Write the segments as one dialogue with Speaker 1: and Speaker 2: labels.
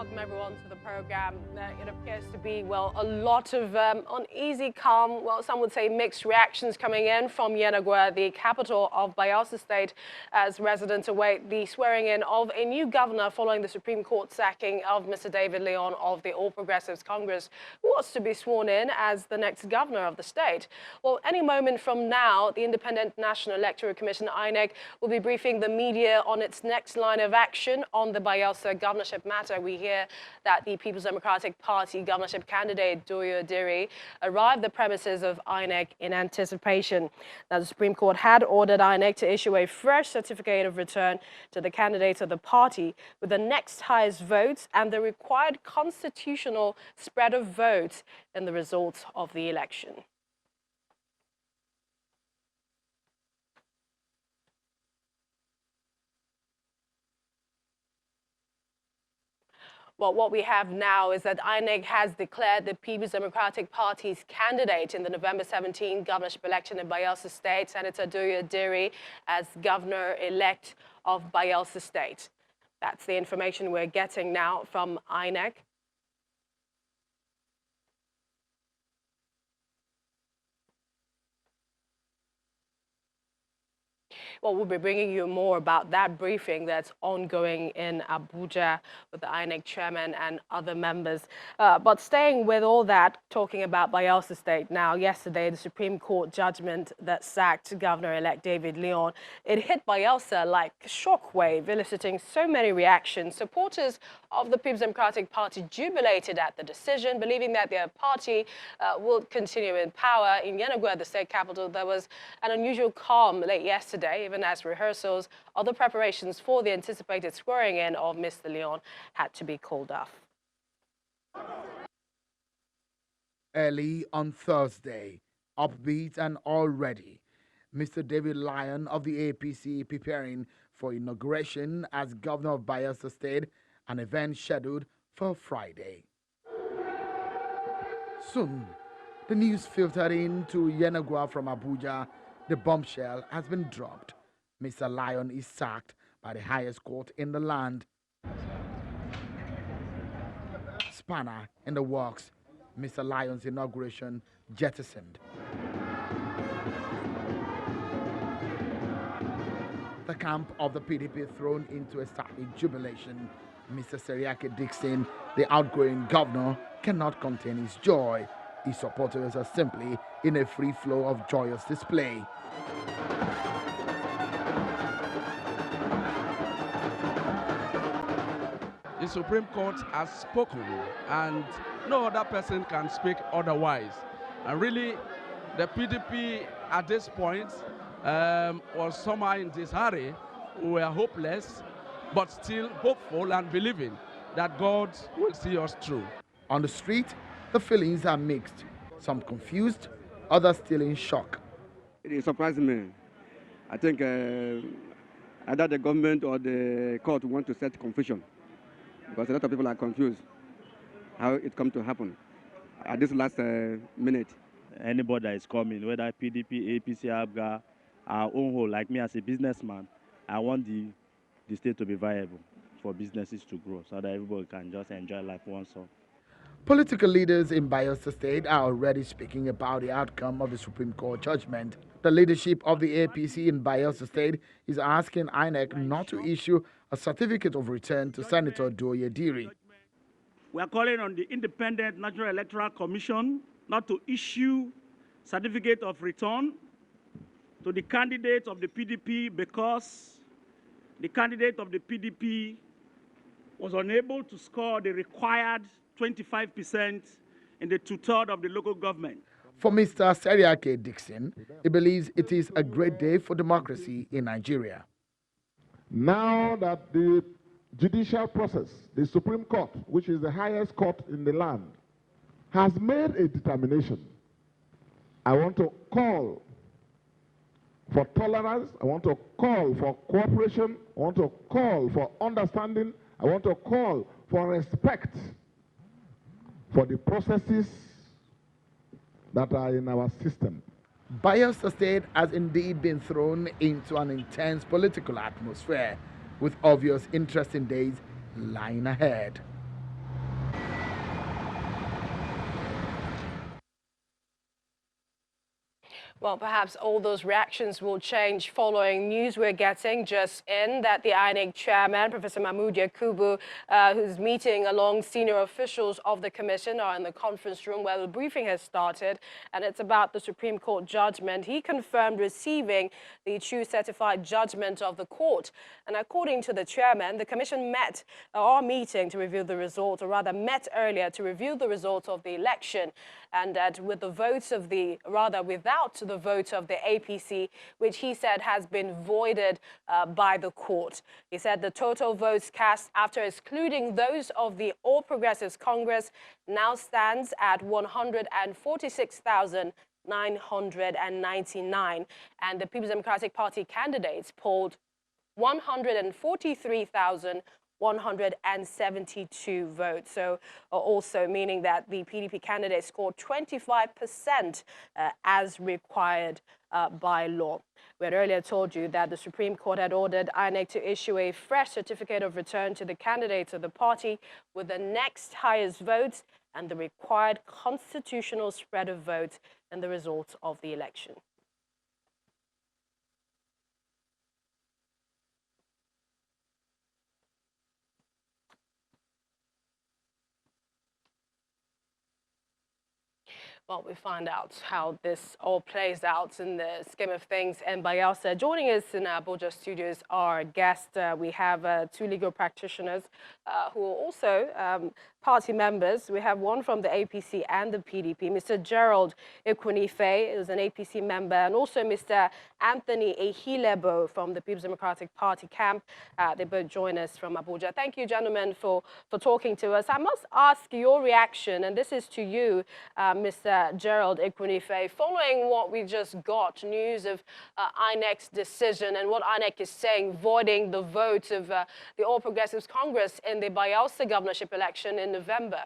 Speaker 1: welcome everyone to the program. It appears to be, well, a lot of uneasy, calm, well, some would say mixed reactions coming in from Iniec, the capital of Bayelsa State, as residents await the swearing-in of a new governor following the Supreme Court sacking of Mr. David Leon of the All Progressives Congress, who was to be sworn in as the next governor of the state. Well, any moment from now, the Independent National Electoral Commission, Iniec, will be briefing the media on its next line of action on the Bayelsa governorship matter. We hear that the People's Democratic Party governorship candidate, Buhari, arrived at the premises of Iniec in anticipation. Now, the Supreme Court had ordered Iniec to issue a fresh certificate of return to the candidates of the party with the next highest votes and the required constitutional spread of votes in the results of the election. Well, what we have now is that Iniec has declared the People's Democratic Party's candidate in the November 17 governorship election in Bayelsa State, Senator Buhari, as governor-elect of Bayelsa State. That's the information we're getting now from Iniec. Well, we'll be bringing you more about that briefing that's ongoing in Abuja with the Iniec chairman and other members. But staying with all that, talking about Bayelsa State now, yesterday, the Supreme Court judgment that sacked Governor-elect David Leon, it hit Bayelsa like a shockwave, eliciting so many reactions. Supporters of the People's Democratic Party jubilated at the decision, believing that their party will continue in power. In Iniec, the state capital, there was an unusual calm late yesterday, even as rehearsals of the preparations for the anticipated swearing-in of Mr. Leon had to be called off.
Speaker 2: Early on Thursday, upbeat and already, Mr. David Leon of the APC preparing for inauguration as governor of Bayelsa State, an event scheduled for Friday. Soon, the news filtered into Iniec from Abuja. The bombshell has been dropped. Mr. Leon is sacked by the highest court in the land. Spanner in the works, Mr. Leon's inauguration jettisoned. The camp of the PDP thrown into a startling jubilation. Mr. Seriake Dixon, the outgoing governor, cannot contain his joy. His supporters are simply in a free flow of joyous display.
Speaker 3: The Supreme Court has spoken, and no other person can speak otherwise. And really, the PDP at this point was somehow in disarray. We were hopeless, but still hopeful and believing that God will see us through.
Speaker 2: On the street, the feelings are mixed. Some confused, others still in shock.
Speaker 4: It surprised me. I think either the government or the court want to set confusion, because a lot of people are confused how it come to happen at this last minute.
Speaker 5: Anybody that is coming, whether PDP, APC, ABGA, our own whole, like me as a businessman, I want the state to be viable for businesses to grow so that everybody can just enjoy life once off.
Speaker 2: Political leaders in Bayelsa State are already speaking about the outcome of the Supreme Court judgment. The leadership of the APC in Bayelsa State is asking Iniec not to issue a certificate of return to Senator Buhari.
Speaker 6: We are calling on the Independent National Electoral Commission not to issue certificate of return to the candidate of the PDP because the candidate of the PDP was unable to score the required 25% in the two-thirds of the local government.
Speaker 2: For Mr. Seriake Dixon, he believes it is a great day for democracy in Nigeria.
Speaker 7: Now that the judicial process, the Supreme Court, which is the highest court in the land, has made a determination, I want to call for tolerance, I want to call for cooperation, I want to call for understanding, I want to call for respect for the processes that are in our system.
Speaker 2: Bayelsa State has indeed been thrown into an intense political atmosphere, with obvious interesting days lying ahead.
Speaker 1: Well, perhaps all those reactions will change following news we're getting just in that the Iniec chairman, Professor Mahmood Yakubu, who's meeting along senior officials of the commission, are in the conference room where the briefing has started, and it's about the Supreme Court judgment. He confirmed receiving the true certified judgment of the court. And according to the chairman, the commission met our meeting to review the results, or rather met earlier to review the results of the election, and that with the votes of the, rather without the vote of the APC, which he said has been voided by the court. He said the total votes cast after excluding those of the All Progressives Congress now stands at 146,999, and the People's Democratic Party candidates polled 143,172 votes. So also meaning that the PDP candidate scored 25% as required by law. We had earlier told you that the Supreme Court had ordered Iniec to issue a fresh certificate of return to the candidates of the party with the next highest votes and the required constitutional spread of votes and the results of the election. Well, we find out how this all plays out in the scheme of things in Bayelsa. Joining us in our Abuja studios are guests. We have two legal practitioners who are also party members. We have one from the APC and the PDP, Mr. Gerald Ekwunife is an APC member, and also Mr. Anthony Ehilebo from the People's Democratic Party camp. They both join us from Abuja. Thank you, gentlemen, for talking to us. I must ask your reaction, and this is to you, Mr. Gerald Ekwunife, following what we just got, news of Inec's decision and what Iniec is saying, voiding the vote of the All Progressives Congress in the Bayelsa governorship election in November.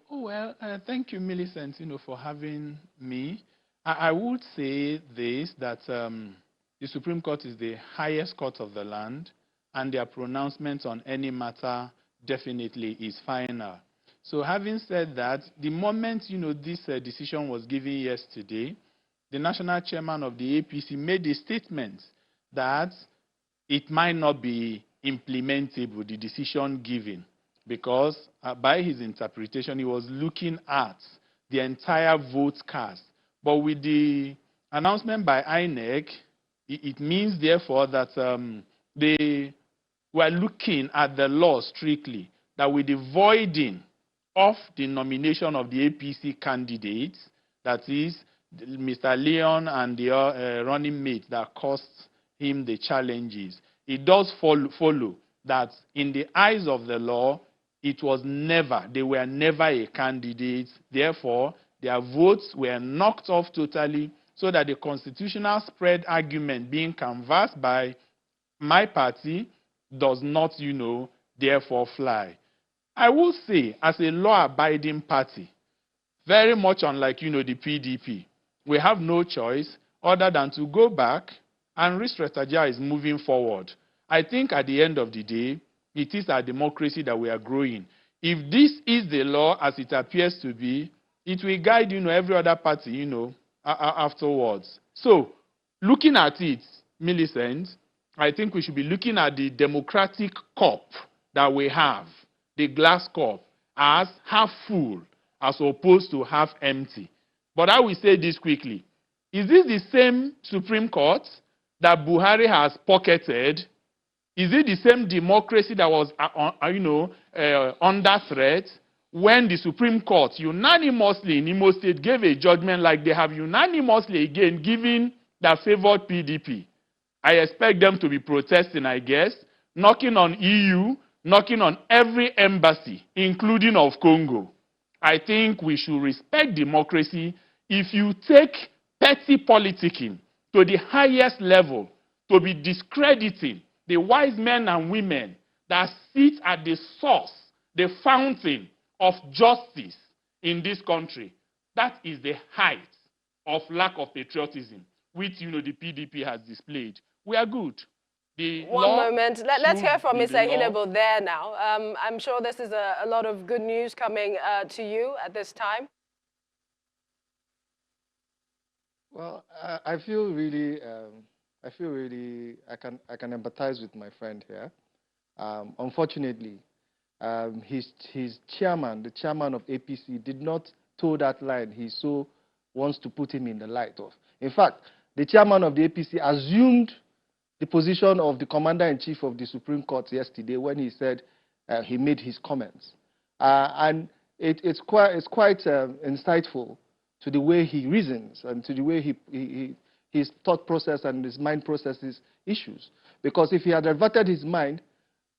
Speaker 8: Well, thank you, Millicent, for having me. I would say this, that the Supreme Court is the highest court of the land, and their pronouncement on any matter definitely is final. So having said that, the moment, this decision was given yesterday, the national chairman of the APC made a statement that it might not be implementable, the decision given, because by his interpretation, he was looking at the entire vote cast. But with the announcement by Iniec, it means, therefore, that they were looking at the law strictly, that with the voiding of the nomination of the APC candidates, that is, Mr. Leon and the running mate that cost him the challenges, it does follow that in the eyes of the law, they were never a candidate. Therefore, their votes were knocked off totally, so that the constitutional spread argument being canvassed by my party does not, therefore fly. I will say, as a law-abiding party, very much unlike, the PDP, we have no choice other than to go back and re-strategize moving forward. I think at the end of the day, it is our democracy that we are growing. If this is the law as it appears to be, it will guide, every other party, afterwards. So, looking at it, Millicent, I think we should be looking at the democratic cup that we have, the glass cup, as half full as opposed to half empty. But I will say this quickly. Is this the same Supreme Court that Buhari has pocketed? Is it the same democracy that was, under threat when the Supreme Court unanimously in Imo State gave a judgment like they have unanimously again given that favored PDP? I expect them to be protesting, I guess, knocking on EU, knocking on every embassy, including of Congo. I think we should respect democracy. If you take petty politicking to the highest level, to be discrediting the wise men and women that sit at the source, the fountain of justice in this country, that is the height of lack of patriotism, which, the PDP has displayed. We are good.
Speaker 1: One moment. Let's hear from Mr. Ehilebo there now. I'm sure this is a lot of good news coming to you at this time.
Speaker 9: Well, I feel really, I can empathize with my friend here. Unfortunately, his chairman, the chairman of APC, did not toe that line he so wants to put him in the light of. In fact, the chairman of the APC assumed the position of the commander-in-chief of the Supreme Court yesterday when he said he made his comments. And it's quite insightful to the way he reasons and to the way his thought process and his mind processes issues. Because if he had diverted his mind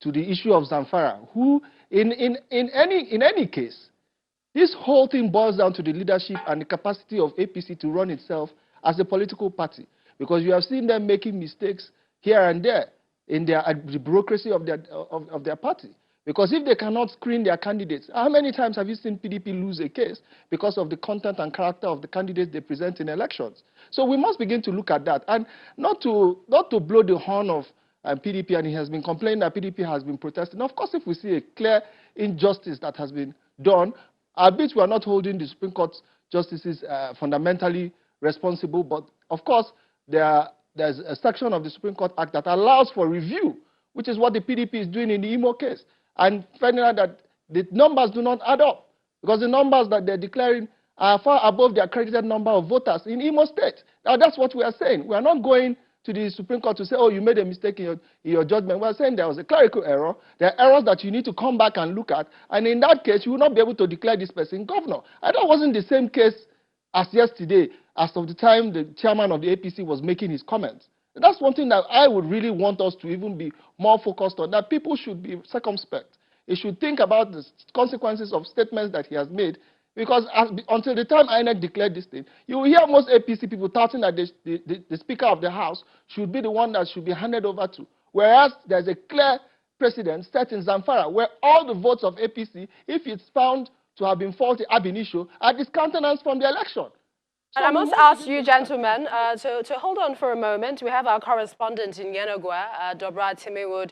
Speaker 9: to the issue of Zamfara, who in any case, this whole thing boils down to the leadership and the capacity of APC to run itself as a political party. Because you have seen them making mistakes here and there in the bureaucracy of their party. Because if they cannot screen their candidates, how many times have you seen PDP lose a case because of the content and character of the candidates they present in elections? So we must begin to look at that, and not to blow the horn of PDP, and he has been complaining that PDP has been protesting. Of course, if we see a clear injustice that has been done, albeit we are not holding the Supreme Court justices fundamentally responsible, but of course, there's a section of the Supreme Court Act that allows for review, which is what the PDP is doing in the Imo case, and finding out that the numbers do not add up, because the numbers that they're declaring are far above the accredited number of voters in Imo State. Now, that's what we are saying. We are not going to the Supreme Court to say, oh, you made a mistake in your judgment. We are saying there was a clerical error. There are errors that you need to come back and look at, and in that case, you will not be able to declare this person governor. And that wasn't the same case as yesterday, as of the time the chairman of the APC was making his comments. That's one thing that I would really want us to even be more focused on, that people should be circumspect. They should think about the consequences of statements that he has made, because until the time Iniec declared this thing, you will hear most APC people touting that the Speaker of the House should be the one that should be handed over to, whereas there's a clear precedent set in Zamfara, where all the votes of APC, if it's found to have been faulty ab initio, are discountenanced from the election.
Speaker 1: And I must ask you, gentlemen, to hold on for a moment. We have our correspondent in Yenogwa, Dobra Timiwood.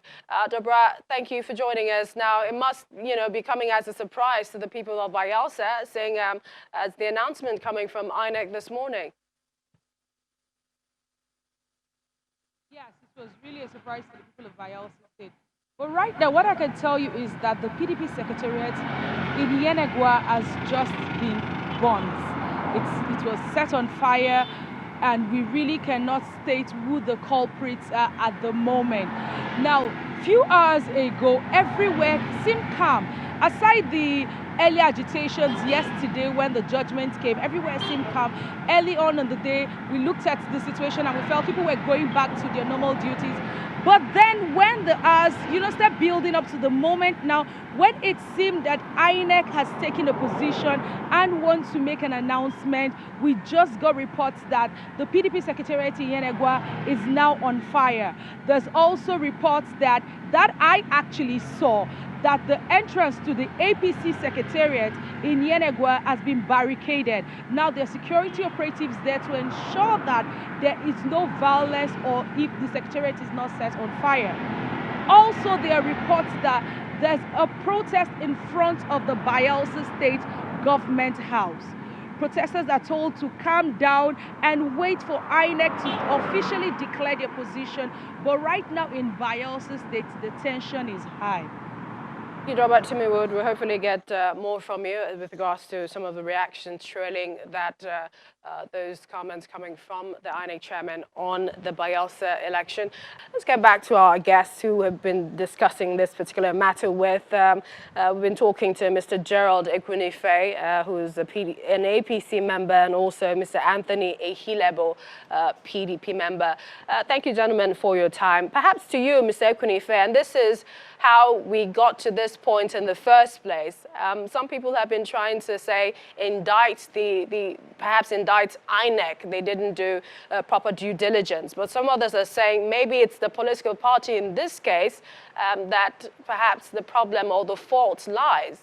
Speaker 1: Dobra, thank you for joining us. Now, it must, be coming as a surprise to the people of Bayelsa, seeing as the announcement coming from Iniec this morning.
Speaker 10: Yes, it was really a surprise to the people of Bayelsa State. But right now, what I can tell you is that the PDP secretariat in Yenegwa has just been burnt. It was set on fire, and we really cannot state who the culprits are at the moment. Now, few hours ago, everywhere seemed calm. Aside the early agitations yesterday when the judgment came, everywhere seemed calm. Early on in the day, we looked at the situation and we felt people were going back to their normal duties. But then when the hours, start building up to the moment now, when it seemed that Iniec has taken a position and wants to make an announcement, we just got reports that the PDP secretariat in Yenegwa is now on fire. There's also reports that I actually saw that the entrance to the APC secretariat in Yenegwa has been barricaded. Now there are security operatives there to ensure that there is no violence or if the secretariat is not set on fire. Also, there are reports that there's a protest in front of the Bayelsa State Government House. Protesters are told to calm down and wait for Iniec to officially declare their position. But right now in Bayelsa State, the tension is high.
Speaker 1: Thank you, Robert Timiwood. We'll hopefully get more from you with regards to some of the reactions trailing that those comments coming from the Iniec chairman on the Bayelsa election. Let's get back to our guests who have been discussing this particular matter with. We've been talking to Mr. Gerald Ekwunife, who is an APC member, and also Mr. Anthony Ehilebo, PDP member. Thank you, gentlemen, for your time. Perhaps to you, Mr. Ekwunife, and this is how we got to this point in the first place. Some people have been trying to say perhaps indict Iniec. They didn't do proper due diligence. But some others are saying maybe it's the political party in this case that perhaps the problem or the fault lies.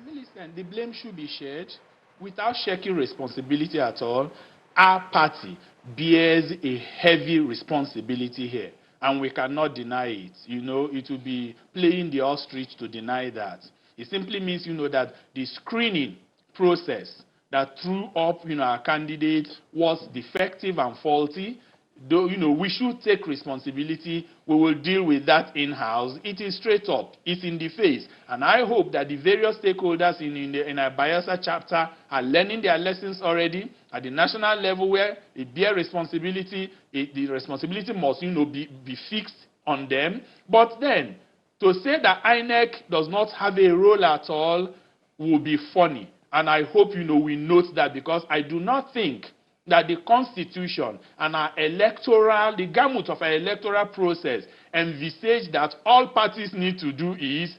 Speaker 8: Millicent, the blame should be shared without shaking responsibility at all. Our party bears a heavy responsibility here, and we cannot deny it. It will be playing the ostrich to deny that. It simply means, that the screening process that threw up, our candidate was defective and faulty, though, we should take responsibility. We will deal with that in-house. It is straight up. It's in the face. And I hope that the various stakeholders in our Bayelsa chapter are learning their lessons already at the national level where they bear responsibility. The responsibility must, be fixed on them. But then, to say that Iniec does not have a role at all would be funny. And I hope, we note that, because I do not think that the Constitution and the gamut of our electoral process envisage that all parties need to do is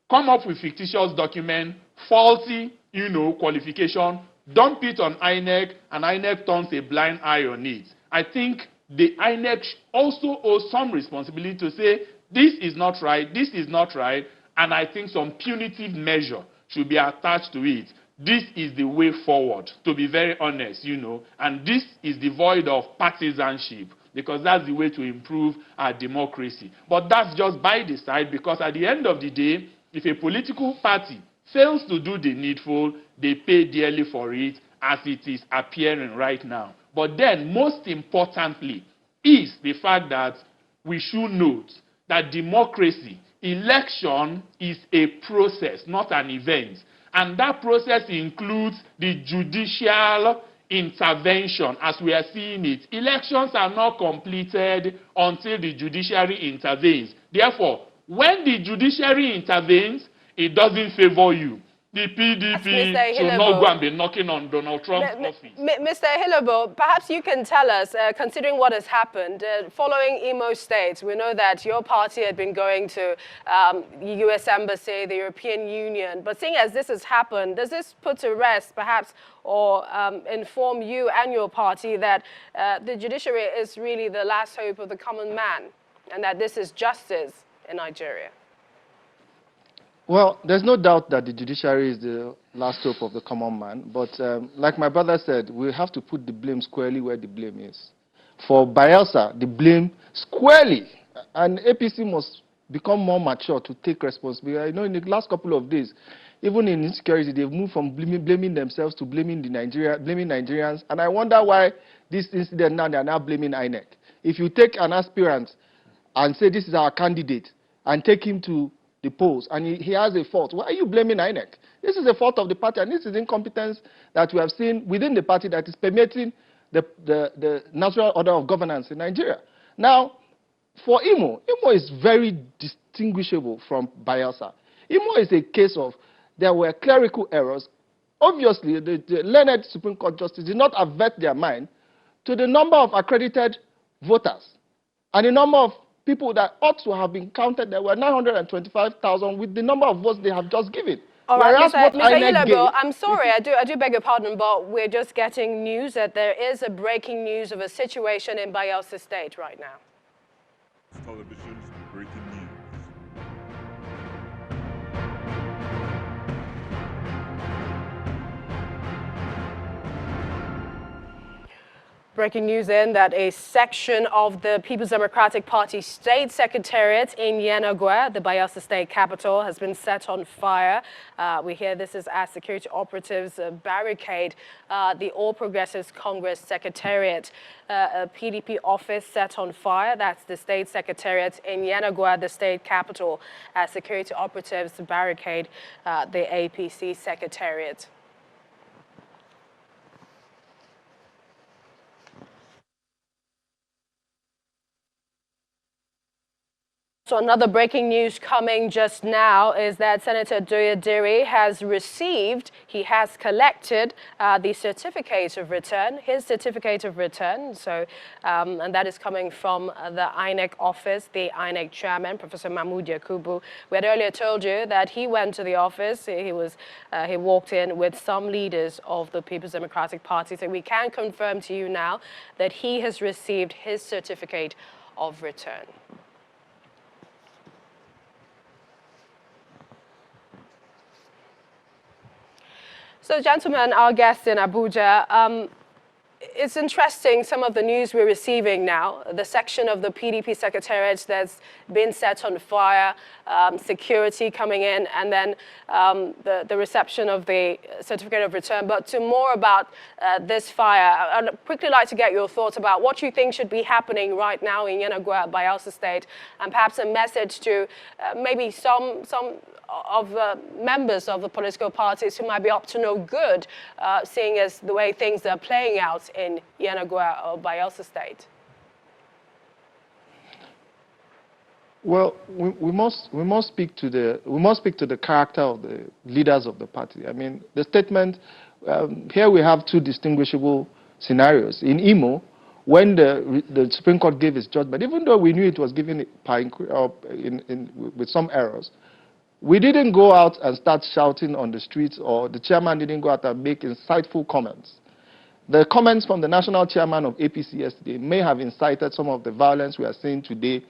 Speaker 8: come up with fictitious document, faulty, qualification, dump it on Iniec, and Iniec turns a blind eye on it. I think the Iniec also owes some responsibility to say, this is not right, and I think some punitive measure should be attached to it. This is the way forward, to be very honest, and this is devoid of partisanship, because that's the way to improve our democracy. But that's just by the side, because at the end of the day, if a political party fails to do the needful, they pay dearly for it, as it is appearing right now. But then, most importantly, is the fact that we should note that democracy, election, is a process, not an event. And that process includes the judicial intervention, as we are seeing it. Elections are not completed until the judiciary intervenes. Therefore, when the judiciary intervenes, it doesn't favor you. The PDP should not go and be knocking on Donald Trump's office.
Speaker 1: Mr. Hillebo, perhaps you can tell us, considering what has happened, following Imo State, we know that your party had been going to the U.S. Embassy, the European Union, but seeing as this has happened, does this put to rest, perhaps, or inform you and your party that the judiciary is really the last hope of the common man, and that this is justice in Nigeria?
Speaker 9: Well, there's no doubt that the judiciary is the last hope of the common man. But like my brother said, we have to put the blame squarely where the blame is. For Bayelsa, the blame squarely. And APC must become more mature to take responsibility. In the last couple of days, even in insecurity, they've moved from blaming themselves to blaming Nigerians. And I wonder why this incident now, they are now blaming Iniec. If you take an aspirant and say this is our candidate and take him to the polls, and he has a fault, why are you blaming Iniec? This is a fault of the party, and this is incompetence that we have seen within the party that is permeating the natural order of governance in Nigeria. Now, for Imo is very distinguishable from Bayelsa. Imo is a case of there were clerical errors. Obviously, the learned Supreme Court justice did not avert their mind to the number of accredited voters and the number of people that ought to have been counted. There were 925,000 with the number of votes they have just given.
Speaker 1: All right, Mr. Hillebo, I'm sorry, I do beg your pardon, but we're just getting news that there is a breaking news of a situation in Bayelsa State right now.
Speaker 11: Television's breaking news.
Speaker 1: Breaking news then that a section of the People's Democratic Party State Secretariat in Iniec, the Bayelsa State capital, has been set on fire. We hear this is as security operatives barricade the All Progressives Congress Secretariat. A PDP office set on fire. That's the State Secretariat in Iniec, the state capital, as security operatives barricade the APC Secretariat. So another breaking news coming just now is that Senator Doyodiri has collected the certificate of return, his certificate of return. So, and that is coming from the Iniec office, the Iniec chairman, Professor Mahmoud Yakubu. We had earlier told you that he went to the office. He walked in with some leaders of the People's Democratic Party. So we can confirm to you now that he has received his certificate of return. So, gentlemen, our guests in Abuja, it's interesting, some of the news we're receiving now. The section of the PDP secretariat that's been set on fire, security coming in, and then the reception of the certificate of return. But to more about this fire, I'd quickly like to get your thoughts about what you think should be happening right now in Iniec, Bayelsa State, and perhaps a message to maybe some of the members of the political parties who might be up to no good, seeing as the way things are playing out in Iniec or Bayelsa State?
Speaker 9: Well, we must speak to the character of the leaders of the party. I mean, the statement here we have two distinguishable scenarios. In Imo, when the Supreme Court gave its judgment, even though we knew it was given with some errors, we didn't go out and start shouting on the streets, or the chairman didn't go out and make insightful comments. The comments from the national chairman of APC yesterday may have incited some of the violence we are seeing today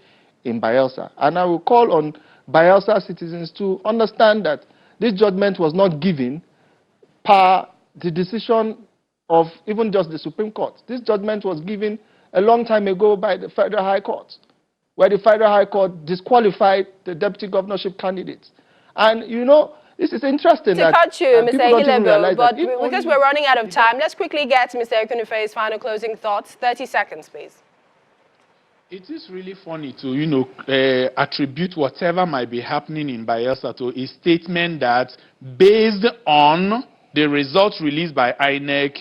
Speaker 9: in Bayelsa. And I will call on Bayelsa citizens to understand that this judgment was not given per the decision of even just the Supreme Court. This judgment was given a long time ago by the Federal High Court, where the Federal High Court disqualified the deputy governorship candidates. And, you know, this is interesting.
Speaker 1: To cut you, Mr. Hilebo, but because we're running out of time, let's quickly get Mr. Ekunife's final closing thoughts. 30 seconds, please.
Speaker 8: It is really funny to, attribute whatever might be happening in Bayelsa to a statement that, based on the results released by Iniec,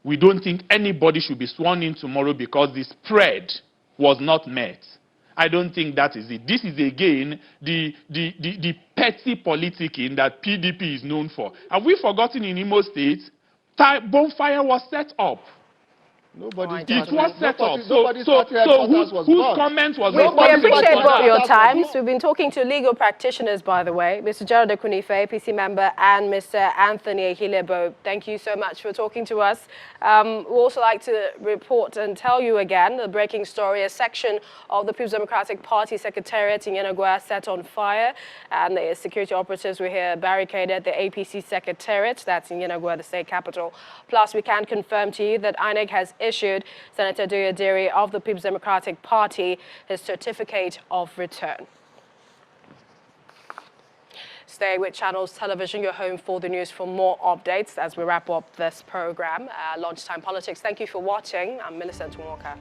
Speaker 8: we don't think anybody should be sworn in tomorrow because the spread was not met. I don't think that is it. This is, again, the petty politicking that PDP is known for. Have we forgotten in Imo State, bonfire was set up? It was set up. So whose comment was not?
Speaker 1: We appreciate both your times. We've been talking to legal practitioners, by the way, Mr. Gerald Ekunife, APC member, and Mr. Anthony Hilebo. Thank you so much for talking to us. We'd also like to report and tell you again the breaking story. A section of the People's Democratic Party secretariat in Iniec set on fire, and the security operatives were here barricaded the APC secretariat. That's in Iniec, the state capital. Plus, we can confirm to you that Iniec has issued Senator Duyadiri of the People's Democratic Party his certificate of return. Stay with Channels Television, your home for the news, for more updates as we wrap up this program, Lunchtime Politics. Thank you for watching. I'm Millicent Walker.